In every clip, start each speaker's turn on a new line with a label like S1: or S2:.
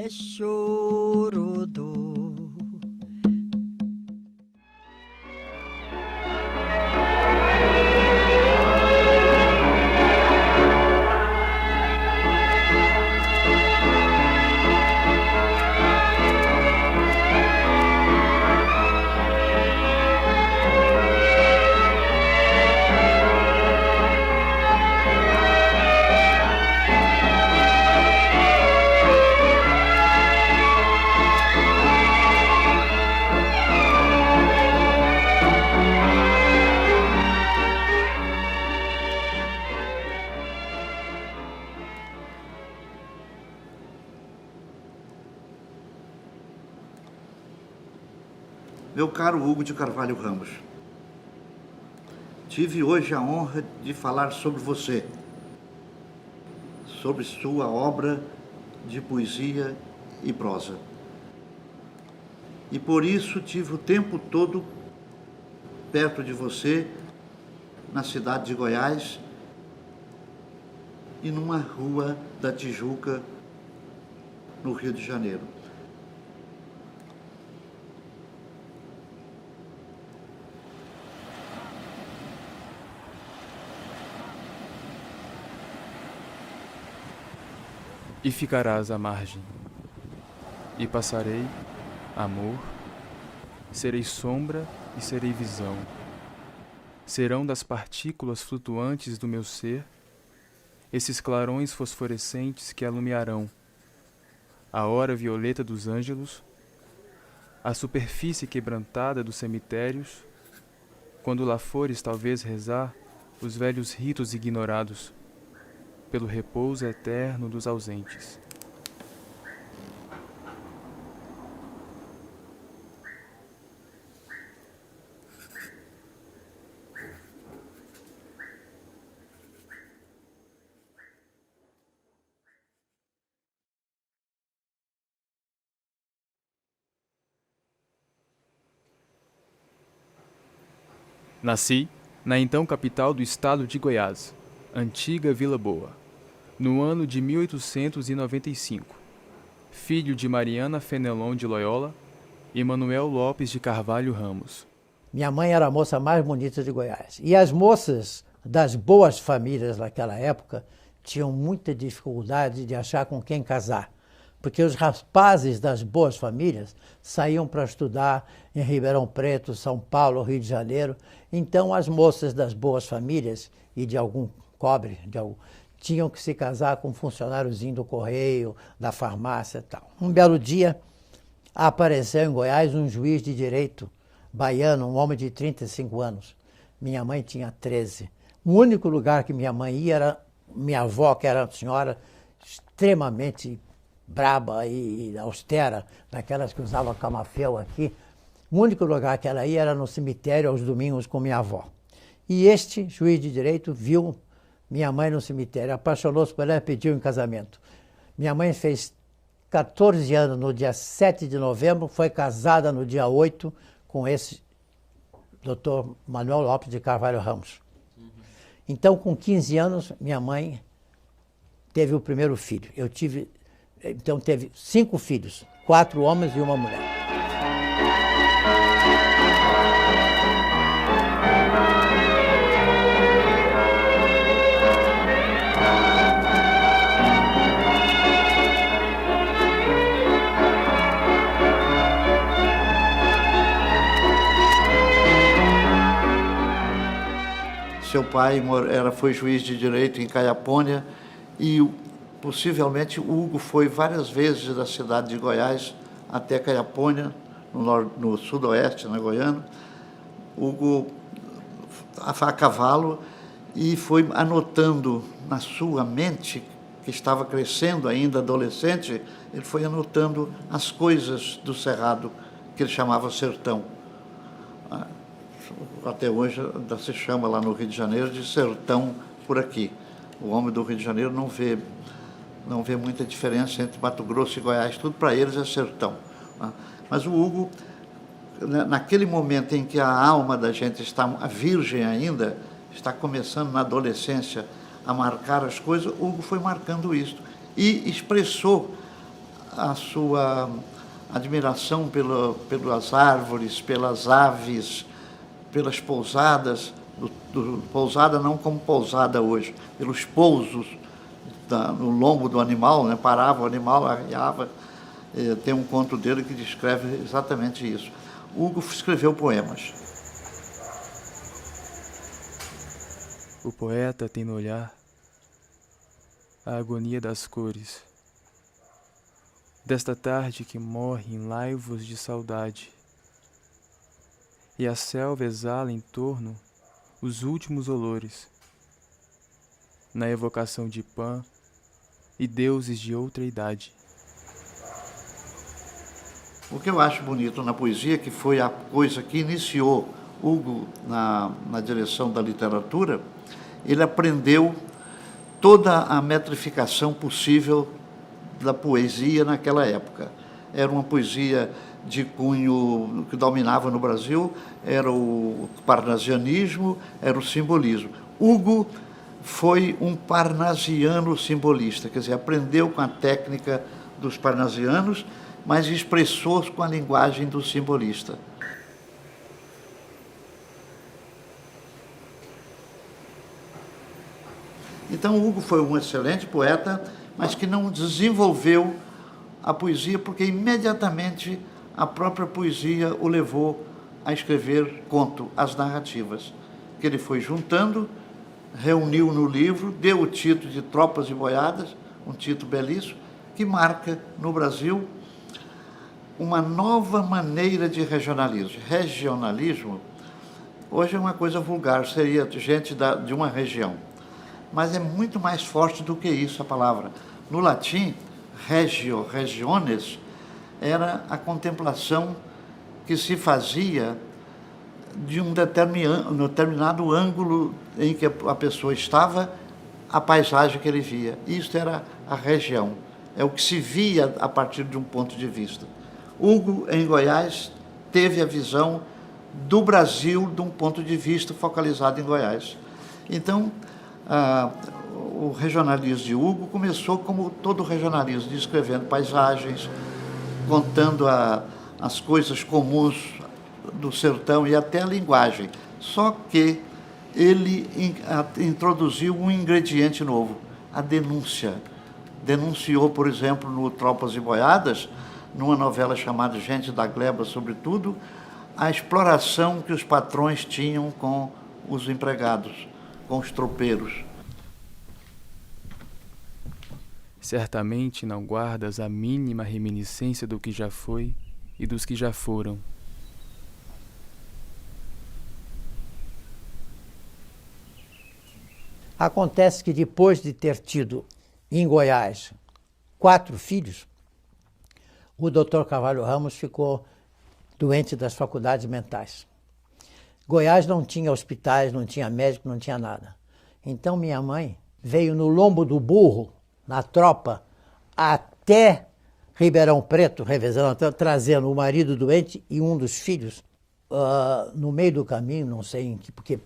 S1: é chorodo.
S2: Meu caro Hugo de Carvalho Ramos, tive hoje a honra de falar sobre você, sobre sua obra de poesia e prosa. E por isso tive o tempo todo perto de você, na cidade de Goiás e numa rua da Tijuca, no Rio de Janeiro.
S3: E ficarás à margem, e passarei, amor, serei sombra e serei visão. Serão das partículas flutuantes do meu ser, esses clarões fosforescentes que alumiarão a hora violeta dos ângelos, a superfície quebrantada dos cemitérios, quando lá fores talvez rezar os velhos ritos ignorados, pelo repouso eterno dos ausentes. Nasci na então capital do estado de Goiás, antiga Vila Boa, no ano de 1895, filho de Mariana Fenelon de Loyola e Manuel Lopes de Carvalho Ramos.
S4: Minha mãe era a moça mais bonita de Goiás. E as moças das boas famílias naquela época tinham muita dificuldade de achar com quem casar, porque os rapazes das boas famílias saíam para estudar em Ribeirão Preto, São Paulo, Rio de Janeiro. Então as moças das boas famílias e de algum cobre, tinham que se casar com um funcionáriozinho do correio, da farmácia e tal. Um belo dia apareceu em Goiás um juiz de direito baiano, um homem de 35 anos. Minha mãe tinha 13. O único lugar que minha mãe ia era minha avó, que era uma senhora extremamente braba e austera, daquelas que usava camafeu aqui. O único lugar que ela ia era no cemitério aos domingos com minha avó. E este juiz de direito viu minha mãe no cemitério, apaixonou-se por ela e pediu em casamento. Minha mãe fez 14 anos no dia 7 de novembro, foi casada no dia 8 com esse Dr. Manuel Lopes de Carvalho Ramos. Então, com 15 anos, minha mãe teve o primeiro filho. Então teve 5 filhos, 4 homens e uma mulher.
S2: Seu pai foi juiz de direito em Caiapônia e possivelmente Hugo foi várias vezes da cidade de Goiás até Caiapônia, no sudoeste, na Goiânia. Hugo a cavalo e foi anotando na sua mente, que estava crescendo ainda, adolescente, ele foi anotando as coisas do Cerrado, que ele chamava sertão. Até hoje ainda se chama lá no Rio de Janeiro de sertão por aqui. O homem do Rio de Janeiro não vê muita diferença entre Mato Grosso e Goiás, tudo para eles é sertão. Mas o Hugo, naquele momento em que a alma da gente está virgem ainda, está começando na adolescência a marcar as coisas, o Hugo foi marcando isso e expressou a sua admiração pelas árvores, pelas aves, pelas pousadas, pousada não como pousada hoje, pelos pousos no lombo do animal, né? Parava o animal, arriava. Tem um conto dele que descreve exatamente isso. Hugo escreveu poemas.
S3: O poeta tem no olhar a agonia das cores, desta tarde que morre em laivos de saudade, e a selva exala em torno os últimos olores, na evocação de Pan e deuses de outra idade.
S2: O que eu acho bonito na poesia, que foi a coisa que iniciou Hugo na direção da literatura, ele aprendeu toda a metrificação possível da poesia naquela época. Era uma poesia de cunho que dominava no Brasil, era o parnasianismo, era o simbolismo. Hugo foi um parnasiano simbolista, quer dizer, aprendeu com a técnica dos parnasianos, mas expressou-se com a linguagem do simbolista. Então, Hugo foi um excelente poeta, mas que não desenvolveu a poesia, porque imediatamente a própria poesia o levou a escrever conto, as narrativas, que ele foi juntando, reuniu no livro, deu o título de Tropas e Boiadas, um título belíssimo, que marca no Brasil uma nova maneira de regionalismo. Regionalismo, hoje é uma coisa vulgar, seria gente de uma região. Mas é muito mais forte do que isso a palavra. No latim, regio, regiones, era a contemplação que se fazia de um determinado ângulo em que a pessoa estava, a paisagem que ele via. Isto era a região, é o que se via a partir de um ponto de vista. Hugo, em Goiás, teve a visão do Brasil de um ponto de vista focalizado em Goiás. Então, o regionalismo de Hugo começou como todo regionalismo, descrevendo paisagens, contando as coisas comuns do sertão e até a linguagem. Só que ele introduziu um ingrediente novo, a denúncia. Denunciou, por exemplo, no Tropas e Boiadas, numa novela chamada Gente da Gleba, sobretudo, a exploração que os patrões tinham com os empregados, com os tropeiros.
S3: Certamente não guardas a mínima reminiscência do que já foi e dos que já foram.
S4: Acontece que depois de ter tido em Goiás 4 filhos, o Dr. Carvalho Ramos ficou doente das faculdades mentais. Goiás não tinha hospitais, não tinha médico, não tinha nada. Então minha mãe veio no lombo do burro, na tropa, até Ribeirão Preto, revezando, trazendo o marido doente e um dos filhos. No meio do caminho, não sei em que, porque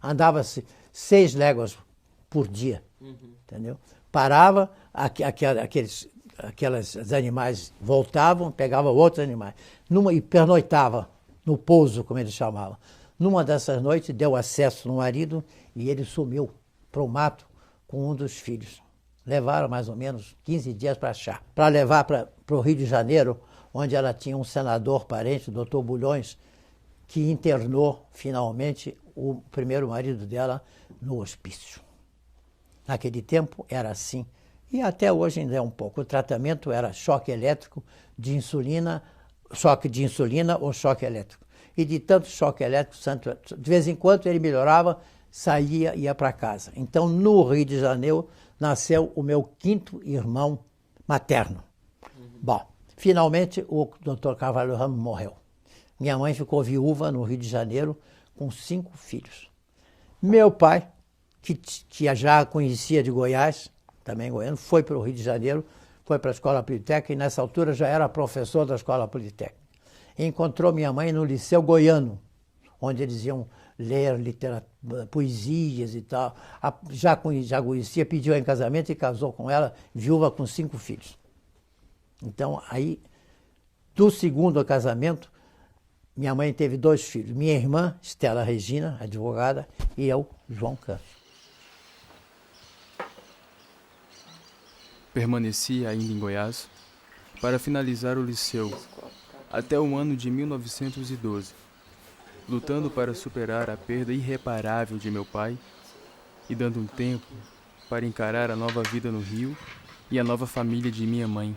S4: andava-se 6 léguas por dia, entendeu? Parava, aqueles animais voltavam, pegavam outros animais, e pernoitava no pouso, como eles chamavam. Numa dessas noites, deu acesso no marido e ele sumiu para o mato com um dos filhos. Levaram mais ou menos 15 dias para achar, para levar para o Rio de Janeiro, onde ela tinha um senador parente, o Dr. Bulhões, que internou finalmente o primeiro marido dela no hospício. Naquele tempo era assim, e até hoje ainda é um pouco. O tratamento era choque elétrico de insulina, choque de insulina ou choque elétrico. E de tanto choque elétrico, de vez em quando ele melhorava, saía e ia para casa. Então, no Rio de Janeiro, nasceu o meu 5º irmão materno. Bom, finalmente o Dr. Carvalho Ramos morreu. Minha mãe ficou viúva no Rio de Janeiro com 5 filhos. Meu pai, que já conhecia de Goiás, também goiano, foi para o Rio de Janeiro, foi para a Escola Politécnica e nessa altura já era professor da Escola Politécnica. Encontrou minha mãe no Liceu Goiano, onde eles iam ler poesias e tal. Já conhecia, pediu em casamento e casou com ela, viúva com 5 filhos. Então, aí, do segundo casamento, minha mãe teve 2 filhos. Minha irmã, Estela Regina, advogada, e eu, João Campos.
S3: Permaneci ainda em Goiás para finalizar o liceu até o ano de 1912, lutando para superar a perda irreparável de meu pai e dando um tempo para encarar a nova vida no Rio e a nova família de minha mãe.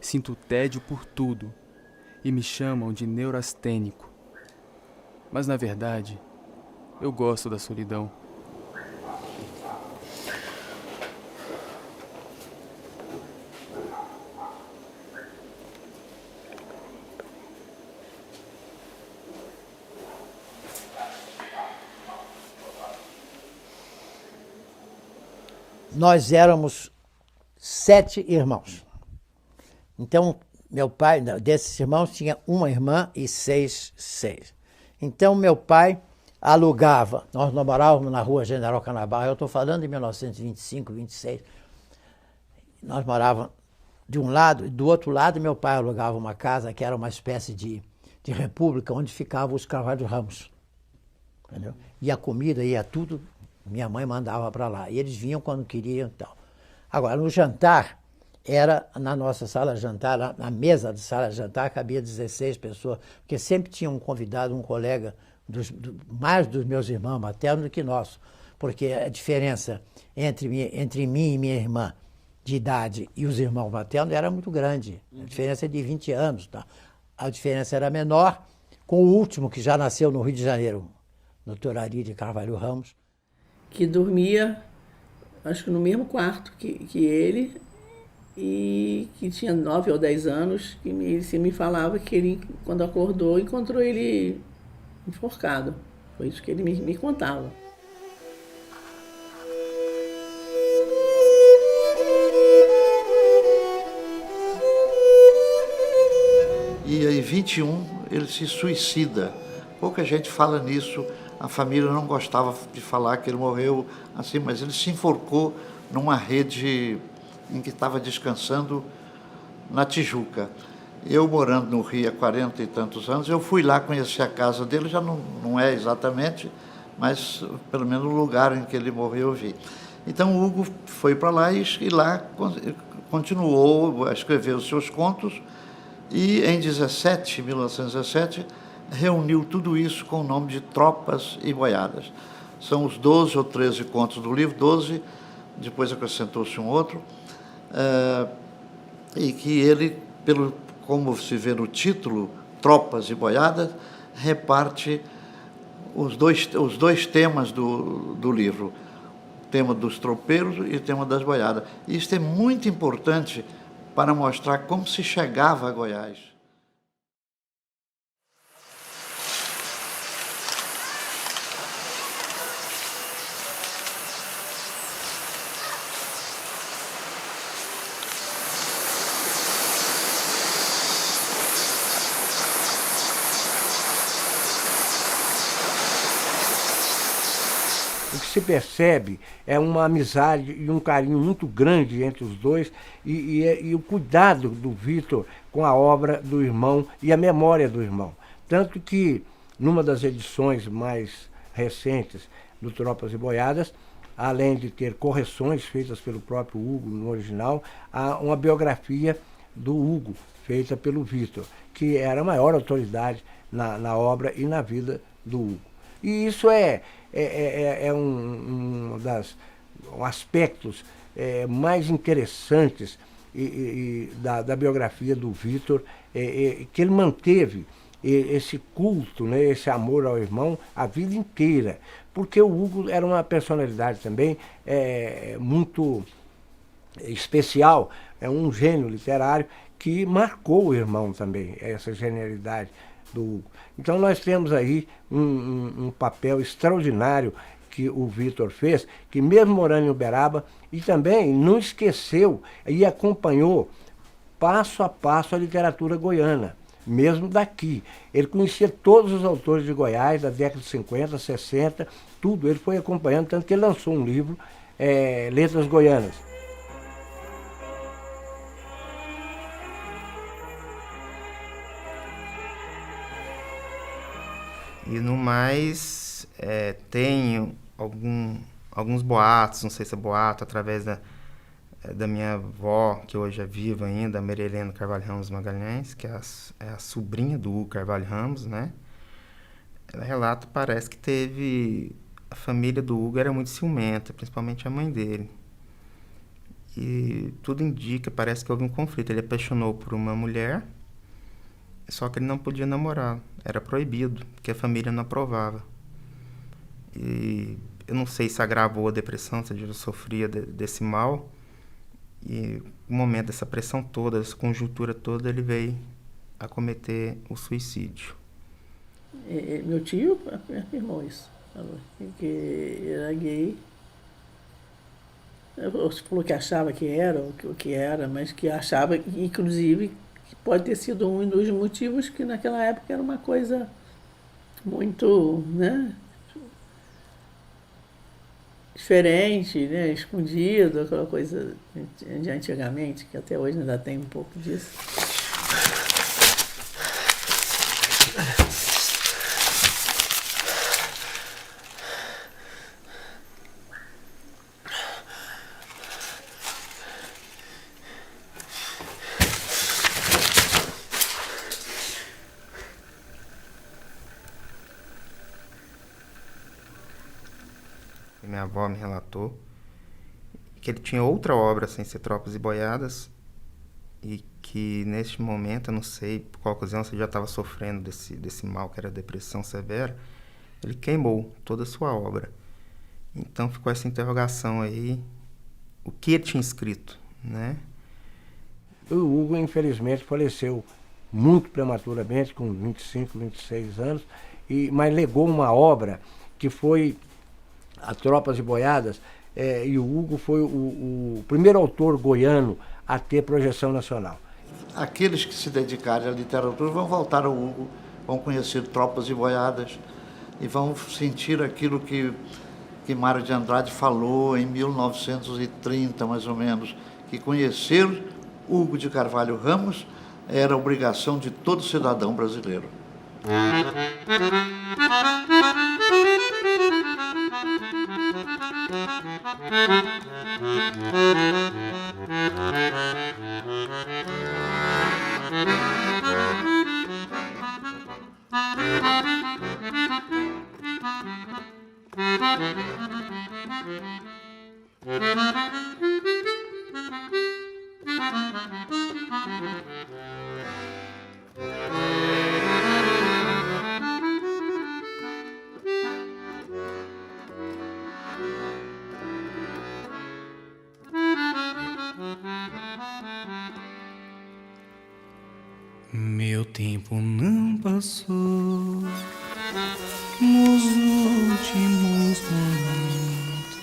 S3: Sinto tédio por tudo e me chamam de neurastênico. Mas, na verdade, eu gosto da solidão.
S4: Nós éramos 7 irmãos. Então, meu pai, desses irmãos, tinha uma irmã e 6. Então, meu pai alugava. Nós morávamos na rua General Canabarro, eu estou falando de 1925, 26. Nós morávamos de um lado, e do outro lado, meu pai alugava uma casa que era uma espécie de república, onde ficavam os Carvalho Ramos. Entendeu? E a comida, ia tudo, minha mãe mandava para lá. E eles vinham quando queriam e tal. Agora, no jantar, era na nossa sala de jantar, na mesa de sala de jantar, cabia 16 pessoas, porque sempre tinha um convidado, um colega, mais dos meus irmãos maternos do que nosso, porque a diferença entre mim e minha irmã de idade e os irmãos maternos era muito grande. A diferença é de 20 anos. Tá? A diferença era menor com o último, que já nasceu no Rio de Janeiro, Dr. Ari de Carvalho Ramos.
S1: Que dormia, acho que no mesmo quarto que ele, e que tinha 9 ou 10 anos, que ele me falava que ele, quando acordou, encontrou ele enforcado. Foi isso que ele me contava.
S2: E em 21 ele se suicida. Pouca gente fala nisso, a família não gostava de falar que ele morreu assim, mas ele se enforcou numa rede em que estava descansando na Tijuca. Eu, morando no Rio há 40 e tantos anos, eu fui lá conhecer a casa dele, já não é exatamente, mas pelo menos o lugar em que ele morreu eu vi. Então o Hugo foi para lá e lá continuou a escrever os seus contos e em 1917, reuniu tudo isso com o nome de Tropas e Boiadas. São os 12 ou 13 contos do livro, 12, depois acrescentou-se um outro, e que ele, como se vê no título, Tropas e Boiadas, reparte os dois temas do livro, o tema dos tropeiros e o tema das boiadas. Isto é muito importante para mostrar como se chegava a Goiás.
S5: O que se percebe é uma amizade e um carinho muito grande entre os dois e o cuidado do Vitor com a obra do irmão e a memória do irmão. Tanto que, numa das edições mais recentes do Tropas e Boiadas, além de ter correções feitas pelo próprio Hugo no original, há uma biografia do Hugo, feita pelo Vitor, que era a maior autoridade na obra e na vida do Hugo. E isso é um dos aspectos mais interessantes da biografia do Vitor, que ele manteve esse culto, né, esse amor ao irmão a vida inteira, porque o Hugo era uma personalidade também muito especial, um gênio literário que marcou o irmão também, essa genialidade do Hugo. Então nós temos aí um papel extraordinário que o Vitor fez, que mesmo morando em Uberaba, e também não esqueceu e acompanhou passo a passo a literatura goiana, mesmo daqui. Ele conhecia todos os autores de Goiás, da década de 50, 60, tudo, ele foi acompanhando, tanto que ele lançou um livro letras goianas.
S6: E no mais, tenho alguns boatos, não sei se é boato, através da minha avó, que hoje é viva ainda, a Maria Helena Carvalho Ramos Magalhães, que é a sobrinha do Hugo Carvalho Ramos, né? Ela relata, parece que a família do Hugo era muito ciumenta, principalmente a mãe dele. E tudo indica, parece que houve um conflito. Ele apaixonou por uma mulher, só que ele não podia namorar, era proibido, porque a família não aprovava. E eu não sei se agravou a depressão, se ele sofria desse mal. E no momento dessa pressão toda, dessa conjuntura toda, ele veio a cometer o suicídio.
S1: Meu tio afirmou isso, falou que era gay. Você falou que achava que era, o que era, mas que achava, inclusive, que pode ter sido um dos motivos que naquela época era uma coisa muito, né, diferente, né, escondido, aquela coisa de antigamente, que até hoje ainda tem um pouco disso.
S6: Minha avó me relatou que ele tinha outra obra sem ser Tropas e Boiadas e que neste momento, eu não sei por qual ocasião, você já estava sofrendo desse mal que era a depressão severa, ele queimou toda a sua obra. Então ficou essa interrogação aí, o que ele tinha escrito, né?
S5: O Hugo, infelizmente, faleceu muito prematuramente, com 25, 26 anos, mas legou uma obra que foi a Tropas e Boiadas, e o Hugo foi o primeiro autor goiano a ter projeção nacional.
S2: Aqueles que se dedicarem à literatura vão voltar ao Hugo, vão conhecer Tropas e Boiadas e vão sentir aquilo que Mário de Andrade falou em 1930, mais ou menos, que conhecer Hugo de Carvalho Ramos era obrigação de todo cidadão brasileiro.
S7: Meu tempo não passou nos últimos momentos.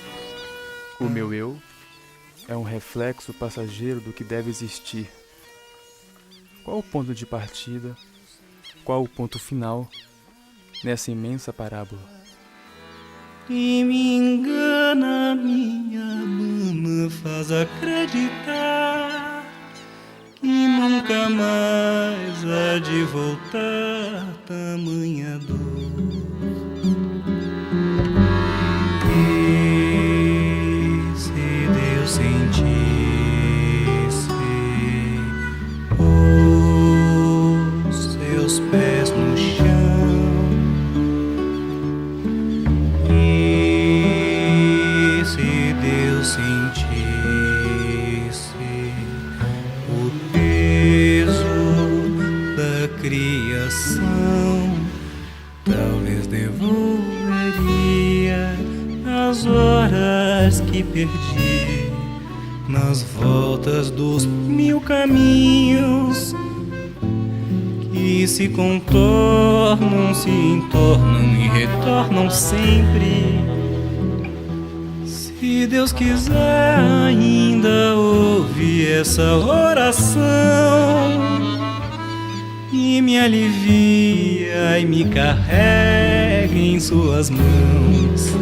S3: O meu eu é um reflexo passageiro do que deve existir. Qual o ponto de partida? Qual o ponto final nessa imensa parábola?
S7: E me engana, minha mana, faz acreditar que nunca mais há de voltar tamanha dor. E se Deus sentisse os seus pés no chão, e se Deus sentisse o peso da criação, talvez devolveria as horas que perdi nas voltas dos 1000 caminhos que se contornam, se entornam e retornam sempre. Se Deus quiser, ainda ouve essa oração e me alivia e me carrega em suas mãos.